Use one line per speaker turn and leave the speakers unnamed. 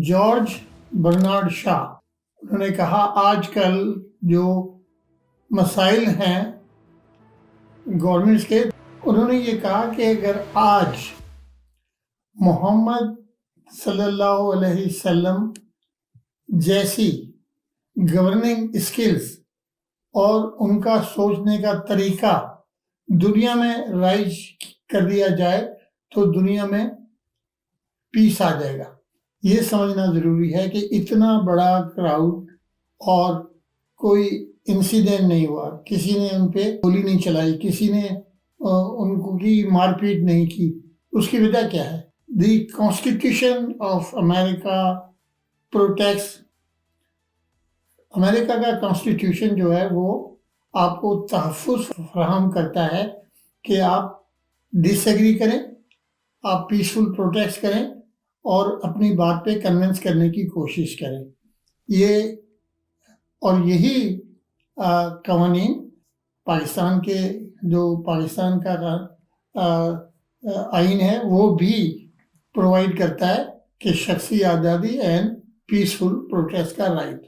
George Bernard شا، انہوں نے کہا آج کل جو مسائل ہیں گورنمنٹس کے، انہوں نے یہ کہا کہ اگر آج محمد صلی اللہ علیہ وسلم جیسی گورننگ اسکلز اور ان کا سوچنے کا طریقہ دنیا میں رائج کر دیا جائے تو دنیا میں پیس آ جائے گا۔ یہ سمجھنا ضروری ہے کہ اتنا بڑا کراؤڈ اور کوئی انسیڈنٹ نہیں ہوا، کسی نے ان پہ گولی نہیں چلائی، کسی نے ان کو کی مار پیٹ نہیں کی۔ اس کی وجہ کیا ہے؟ The constitution of America protects, امریکہ کا کانسٹیٹیوشن جو ہے وہ آپ کو تحفظ فراہم کرتا ہے کہ آپ ڈس ایگری کریں، آپ پیسفل پروٹیسٹ کریں اور اپنی بات پہ کنونس کرنے کی کوشش کریں۔ یہی قوانین پاکستان کے جو پاکستان کا آئین ہے وہ بھی پرووائڈ کرتا ہے کہ شخصی آزادی اینڈ پیسفل پروٹیسٹ کا رائٹ۔